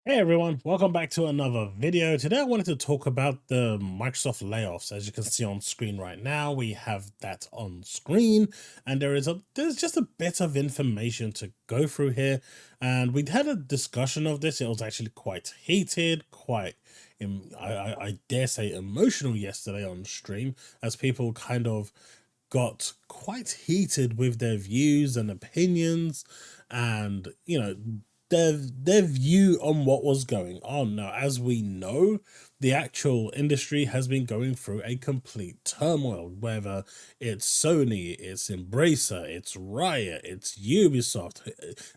Hey everyone, welcome back to another video. Today I wanted to talk about the Microsoft layoffs. As you can see on screen right now, we have that on screen, and there's just a bit of information to go through here. And we had a discussion of this. It was actually quite heated, I dare say emotional yesterday on stream, as people kind of got quite heated with their views and opinions, and their view on what was going on. Now, as we know, the actual industry has been going through a complete turmoil, whether it's Sony, it's Embracer, it's Riot, it's Ubisoft.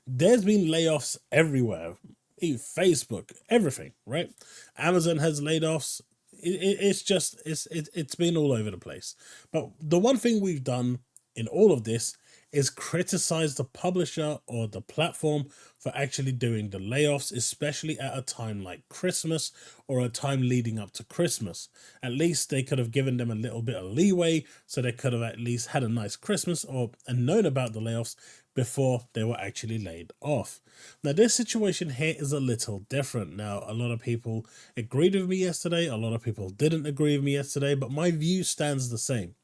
There's been layoffs everywhere. Facebook, everything, right? Amazon has laid offs. It's been all over the place. But the one thing we've done in all of this is criticize the publisher or the platform for actually doing the layoffs, especially at a time like Christmas or a time leading up to Christmas. At least they could have given them a little bit of leeway, so they could have at least had a nice Christmas and known about the layoffs before they were actually laid off. Now, this situation here is a little different. Now, a lot of people agreed with me yesterday, a lot of people didn't agree with me yesterday, but my view stands the same.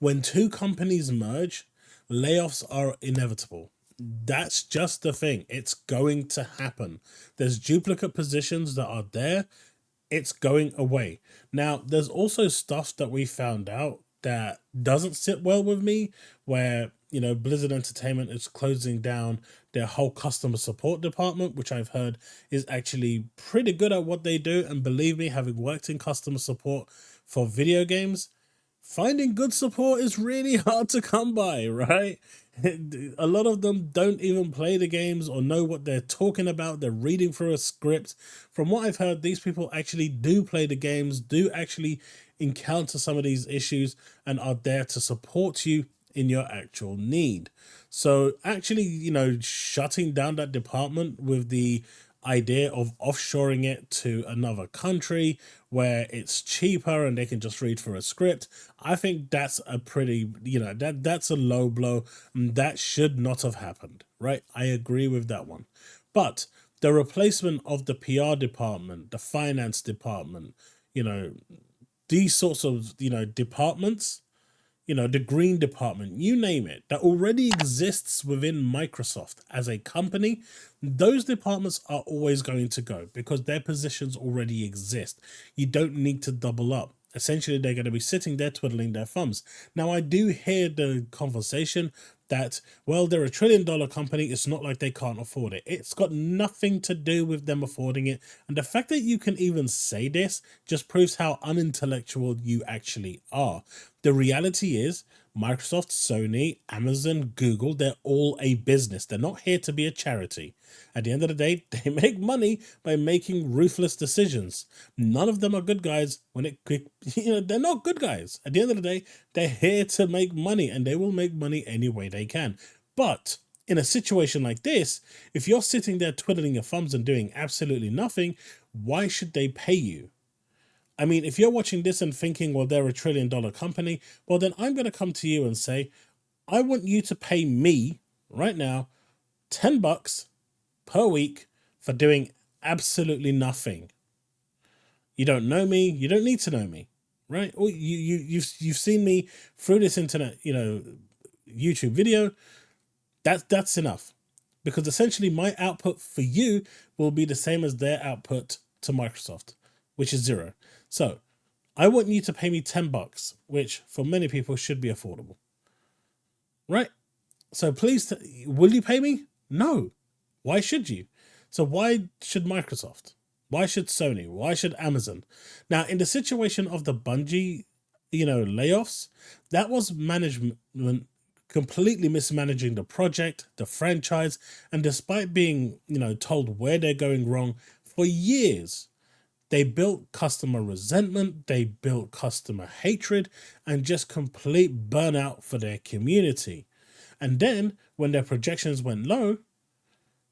When two companies merge, layoffs are inevitable. That's just the thing. It's going to happen. There's duplicate positions that are there. It's going away. Now, there's also stuff that we found out that doesn't sit well with me, where Blizzard Entertainment is closing down their whole customer support department, which I've heard is actually pretty good at what they do. And believe me, having worked in customer support for video games, finding good support is really hard to come by, right? A lot of them don't even play the games or know what they're talking about. They're reading through a script. From what I've heard, these people actually do play the games, do actually encounter some of these issues, and are there to support you in your actual need. So actually, shutting down that department with the idea of offshoring it to another country where it's cheaper and they can just read for a script, I think that's a pretty, that's a low blow. That should not have happened, right? I agree with that one. But the replacement of the PR department, the finance department, these sorts of, departments, the green department, you name it, that already exists within Microsoft as a company, those departments are always going to go because their positions already exist. You don't need to double up. Essentially, they're going to be sitting there twiddling their thumbs. Now, I do hear the conversation that, well, they're $1 trillion company. It's not like they can't afford it. It's got nothing to do with them affording it. And the fact that you can even say this just proves how unintellectual you actually are. The reality is, Microsoft, Sony, Amazon, Google, they're all a business. They're not here to be a charity. At the end of the day, they make money by making ruthless decisions. None of them are good guys they're not good guys. At the end of the day, they're here to make money, and they will make money any way they can. But in a situation like this, if you're sitting there twiddling your thumbs and doing absolutely nothing, why should they pay you? I mean, if you're watching this and thinking, well, they're $1 trillion company, well, then I'm going to come to you and say, I want you to pay me right now $10 per week for doing absolutely nothing. You don't know me. You don't need to know me, right? Or you've seen me through this internet, YouTube video. That's enough, because essentially my output for you will be the same as their output to Microsoft, which is 0. So I want you to pay me $10, which for many people should be affordable, right? So please, will you pay me? No. Why should you? So why should Microsoft? Why should Sony? Why should Amazon? Now, in the situation of the Bungie, layoffs, that was management completely mismanaging the project, the franchise, and despite being, told where they're going wrong for years, they built customer resentment, they built customer hatred, and just complete burnout for their community. And then, when their projections went low,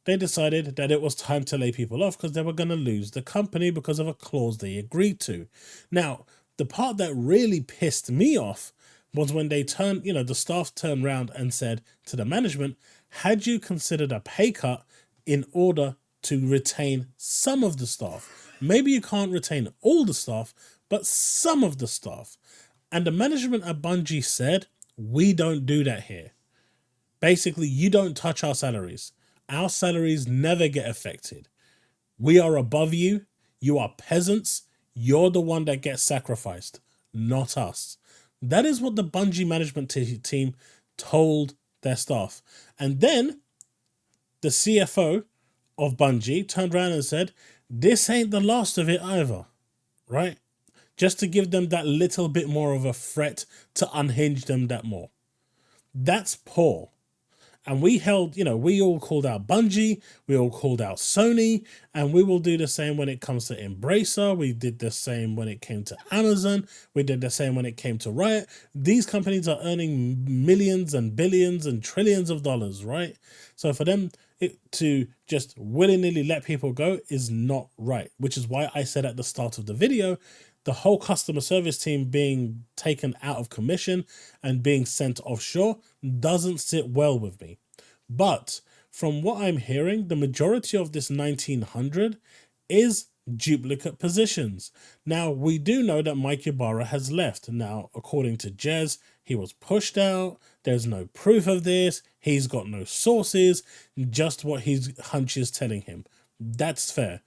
they decided that it was time to lay people off because they were going to lose the company because of a clause they agreed to. Now, the part that really pissed me off was when they turned, the staff turned around and said to the management, had you considered a pay cut in order to retain some of the staff. Maybe you can't retain all the staff, but some of the staff. And the management at Bungie said, we don't do that here. Basically, you don't touch our salaries. Our salaries never get affected. We are above you. You are peasants. You're the one that gets sacrificed, not us. That is what the Bungie management team told their staff. And then the CFO of Bungie turned around and said, this ain't the last of it either, right? Just to give them that little bit more of a threat to unhinge them that more. That's poor. And we held, we all called out Bungie, we all called out Sony, and we will do the same when it comes to Embracer. We did the same when it came to Amazon. We did the same when it came to Riot. These companies are earning millions and billions and trillions of dollars, right? So for them to just willy-nilly let people go is not right, which is why I said at the start of the video, the whole customer service team being taken out of commission and being sent offshore doesn't sit well with me. But from what I'm hearing, the majority of this 1900 is duplicate positions. Now, we do know that Mike Ybarra has left. Now, according to Jez, he was pushed out. There's no proof of this. He's got no sources, just what his hunch is telling him. That's fair.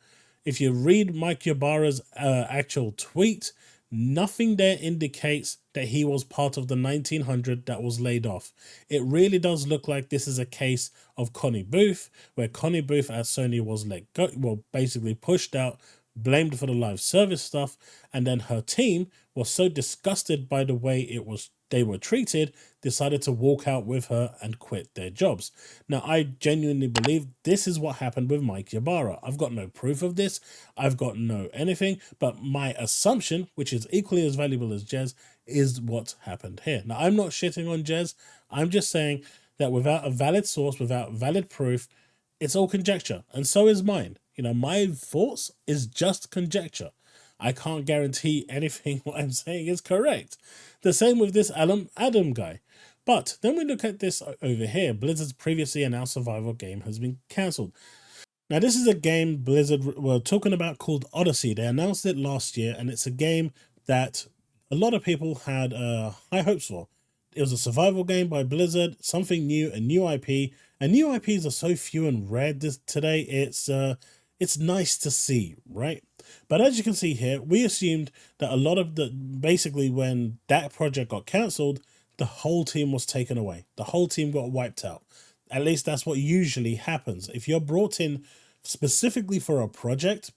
If you read Mike Ybarra's actual tweet, nothing there indicates that he was part of the 1900 that was laid off. It really does look like this is a case of Connie Booth, where Connie Booth at Sony was let go, well, basically pushed out, blamed for the live service stuff, and then her team was so disgusted by the way they were treated, decided to walk out with her and quit their jobs. Now, I genuinely believe this is what happened with Mike Ybarra. I've got no proof of this. I've got no anything, but my assumption, which is equally as valuable as Jez, is what happened here. Now, I'm not shitting on Jez. I'm just saying that without a valid source, without valid proof, it's all conjecture. And so is mine. My thoughts is just conjecture. I can't guarantee anything what I'm saying is correct. The same with this Adam guy. But then we look at this over here. Blizzard's previously announced survival game has been cancelled. Now, this is a game Blizzard were talking about called Odyssey. They announced it last year, and it's a game that a lot of people had high hopes for. It was a survival game by Blizzard, something new, a new IP. And new IPs are so few and rare today, it's nice to see, right? But as you can see here, we assumed that a lot of basically when that project got cancelled, the whole team was taken away. The whole team got wiped out. At least that's what usually happens. If you're brought in specifically for a project,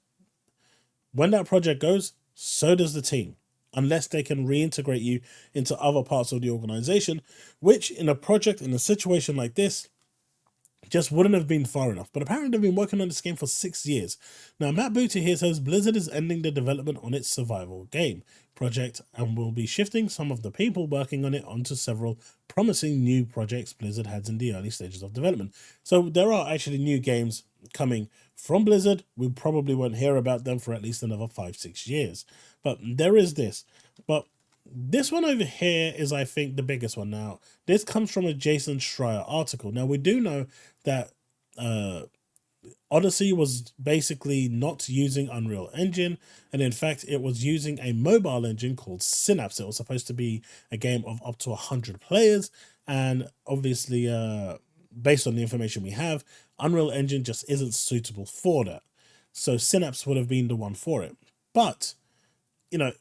when that project goes, so does the team. Unless they can reintegrate you into other parts of the organization, which in a situation like this, just wouldn't have been far enough. But apparently they've been working on this game for 6 years. Now, Matt Booty here says Blizzard is ending the development on its survival game project and will be shifting some of the people working on it onto several promising new projects Blizzard has in the early stages of development. So there are actually new games coming from Blizzard. We probably won't hear about them for at least another 5-6 years. But there is this. But this one over here is, I think, the biggest one. Now, this comes from a Jason Schreier article. Now, we do know that Odyssey was basically not using Unreal Engine, and in fact, it was using a mobile engine called Synapse. It was supposed to be a game of up to 100 players, and obviously, based on the information we have, Unreal Engine just isn't suitable for that. So Synapse would have been the one for it. But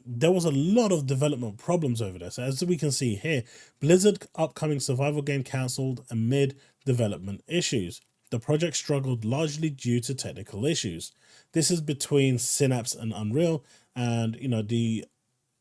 there was a lot of development problems over this. As we can see here, Blizzard upcoming survival game cancelled amid development issues. The project struggled largely due to technical issues. This is between Synapse and Unreal, and the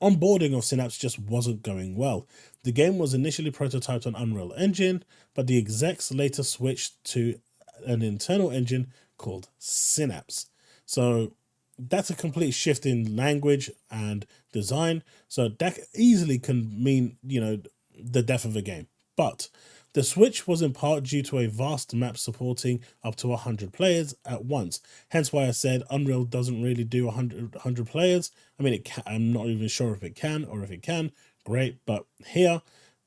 onboarding of Synapse just wasn't going well. The game was initially prototyped on Unreal Engine, but the execs later switched to an internal engine called Synapse. So that's a complete shift in language and design. So that easily can mean, the death of a game. But the switch was in part due to a vast map supporting up to 100 players at once. Hence why I said Unreal doesn't really do 100 players. I mean, it can, I'm not even sure if it can or if it can. Great. But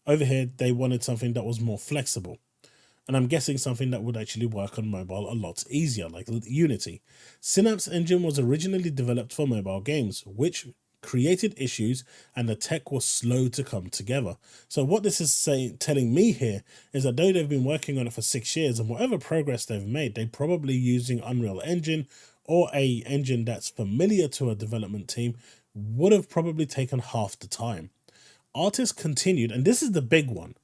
over here, they wanted something that was more flexible. and I'm guessing something that would actually work on mobile a lot easier, like Unity. Synapse Engine was originally developed for mobile games, which created issues and the tech was slow to come together. So what this is telling me here is that though they've been working on it for 6 years, and whatever progress they've made, they're probably using Unreal Engine or a engine that's familiar to a development team, would have probably taken half the time. Artists continued, and this is the big one,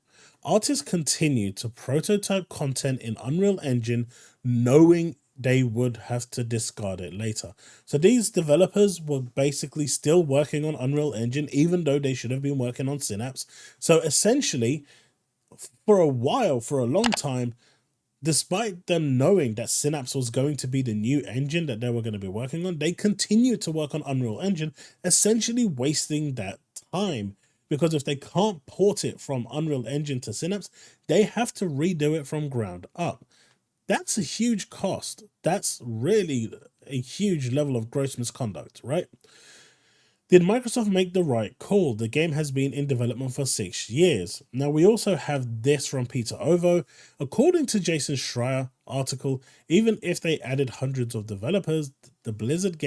artists continued to prototype content in Unreal Engine knowing they would have to discard it later. So these developers were basically still working on Unreal Engine even though they should have been working on Synapse. So essentially, for a while, for a long time, despite them knowing that Synapse was going to be the new engine that they were going to be working on, they continued to work on Unreal Engine, essentially wasting that time. Because if they can't port it from Unreal Engine to Synapse, they have to redo it from ground up. That's a huge cost. That's really a huge level of gross misconduct, right? Did Microsoft make the right call? The game has been in development for 6 years. Now, we also have this from Peter Ovo. According to Jason Schreier article, even if they added hundreds of developers, the Blizzard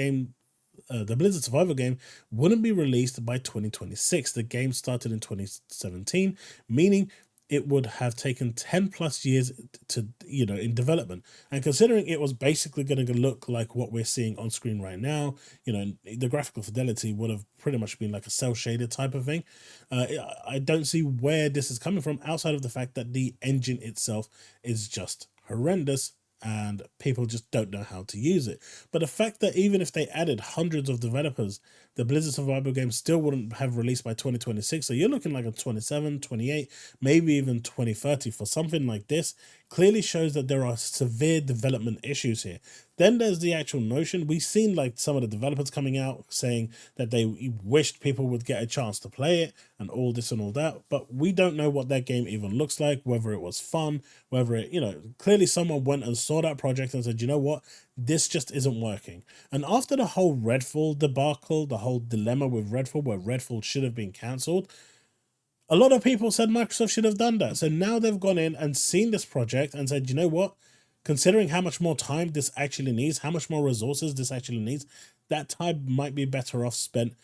Survival game wouldn't be released by 2026. The game started in 2017, meaning it would have taken 10 plus years to, in development. And considering it was basically going to look like what we're seeing on screen right now, the graphical fidelity would have pretty much been like a cell shaded type of thing. I don't see where this is coming from outside of the fact that the engine itself is just horrendous and people just don't know how to use it. But the fact that even if they added hundreds of developers, the Blizzard Survival game still wouldn't have released by 2026. So you're looking like a 27, 28, maybe even 2030 for something like this, clearly shows that there are severe development issues here. Then there's the actual notion. We've seen like some of the developers coming out saying that they wished people would get a chance to play it and all this and all that, but we don't know what that game even looks like, whether it was fun, whether it, clearly someone went and saw that project and said, you know what, this just isn't working. And after the whole Redfall debacle, the whole dilemma with Redfall, where Redfall should have been cancelled, a lot of people said Microsoft should have done that. So now they've gone in and seen this project and said, you know what, considering how much more time this actually needs, how much more resources this actually needs, that time might be better off spent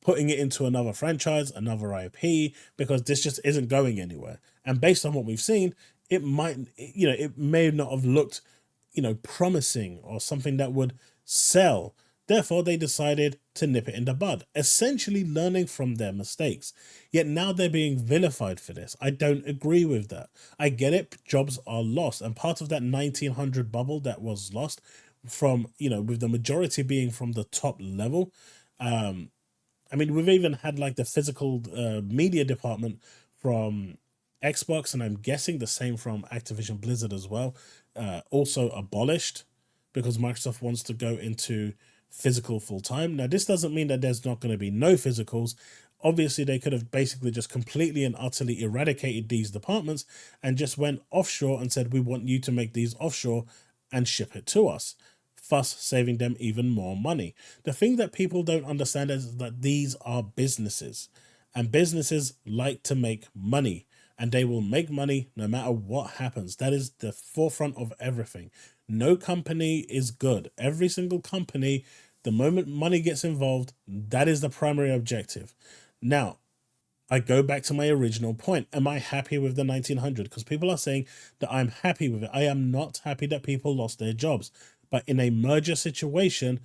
putting it into another franchise, another IP, because this just isn't going anywhere. And based on what we've seen, it might, it may not have looked, promising or something that would sell. Therefore, they decided to nip it in the bud, essentially learning from their mistakes. Yet now they're being vilified for this. I don't agree with that. I get it, jobs are lost. And part of that 1900 bubble that was lost from, with the majority being from the top level. I mean, we've even had like the physical media department from Xbox, and I'm guessing the same from Activision Blizzard as well, also abolished because Microsoft wants to go into physical full time. Now, this doesn't mean that there's not going to be no physicals. Obviously, they could have basically just completely and utterly eradicated these departments and just went offshore and said, we want you to make these offshore and ship it to us, thus saving them even more money. The thing that people don't understand is that these are businesses, and businesses like to make money, and they will make money no matter what happens. That is the forefront of everything. No company is good. Every single company, the moment money gets involved, that is the primary objective. Now, I go back to my original point. Am I happy with the 1900? Because people are saying that I'm happy with it. I am not happy that people lost their jobs. But in a merger situation,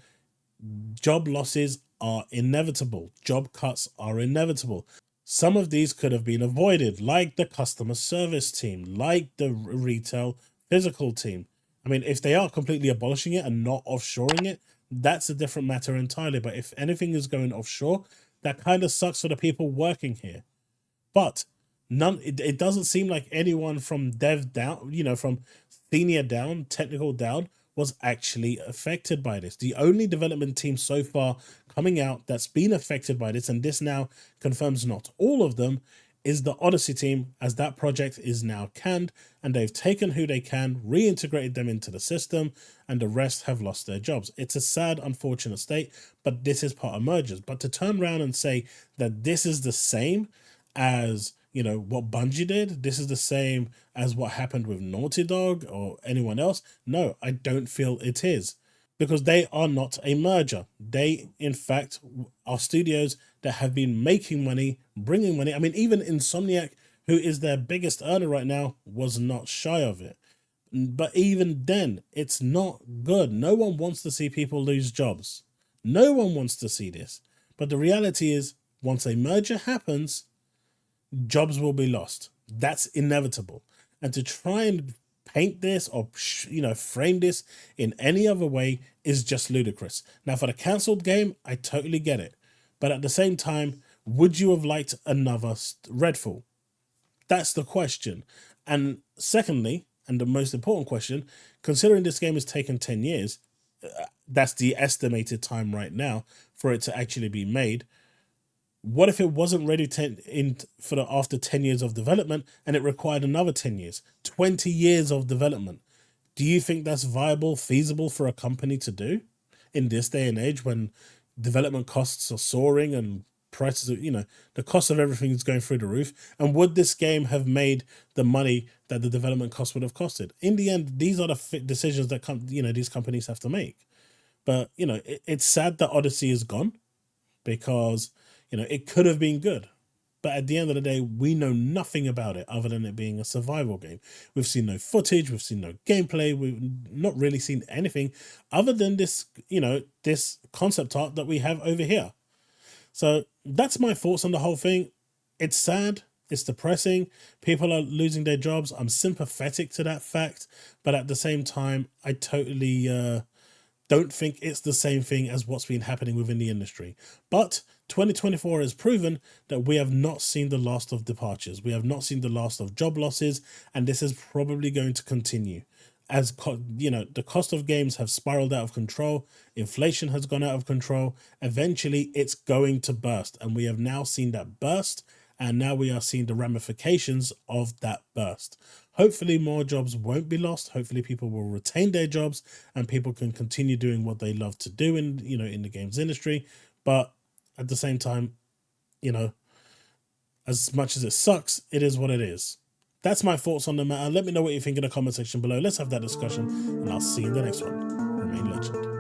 job losses are inevitable. Job cuts are inevitable. Some of these could have been avoided, like the customer service team, like the retail physical team. I mean, if they are completely abolishing it and not offshoring it, that's a different matter entirely. But if anything is going offshore, that kind of sucks for the people working here. But it doesn't seem like anyone from dev down, from senior down, technical down, was actually affected by this. The only development team so far coming out that's been affected by this, and this now confirms not all of them, is the Odyssey team, as that project is now canned, and they've taken who they can, reintegrated them into the system, and the rest have lost their jobs. It's a sad, unfortunate state, but this is part of mergers. But to turn around and say that this is the same as, what Bungie did. This is the same as what happened with Naughty Dog or anyone else. No, I don't feel it is, because they are not a merger. They, in fact, are studios that have been making money, bringing money. I mean, even Insomniac, who is their biggest earner right now, was not shy of it. But even then, it's not good. No one wants to see people lose jobs. No one wants to see this. But the reality is, once a merger happens, jobs will be lost. That's inevitable. And to try and paint this or frame this in any other way is just ludicrous. Now, for the cancelled game, I totally get it. But at the same time, would you have liked another Redfall? That's the question. And secondly, and the most important question, considering this game has taken 10 years, that's the estimated time right now for it to actually be made. What if it wasn't ready after 10 years of development and it required another 10 years, 20 years of development? Do you think that's viable, feasible for a company to do in this day and age when development costs are soaring and prices are, the cost of everything is going through the roof? And would this game have made the money that the development cost would have costed? In the end, these are the decisions that these companies have to make. But, it's sad that Odyssey is gone, because, it could have been good. But at the end of the day, we know nothing about it other than it being a survival game. We've seen no footage, we've seen no gameplay, we've not really seen anything other than this, this concept art that we have over here. So that's my thoughts on the whole thing. It's sad, it's depressing, people are losing their jobs. I'm sympathetic to that fact, but at the same time, I totally don't think it's the same thing as what's been happening within the industry. But 2024 has proven that we have not seen the last of departures. We have not seen the last of job losses, and this is probably going to continue. As the cost of games have spiraled out of control, inflation has gone out of control. Eventually, it's going to burst, and we have now seen that burst, and now we are seeing the ramifications of that burst. Hopefully more jobs won't be lost. Hopefully people will retain their jobs and people can continue doing what they love to do in the games industry. But at the same time, as much as it sucks, it is what it is. That's my thoughts on the matter. Let me know what you think in the comment section below. Let's have that discussion, and I'll see you in the next one. Remain legend.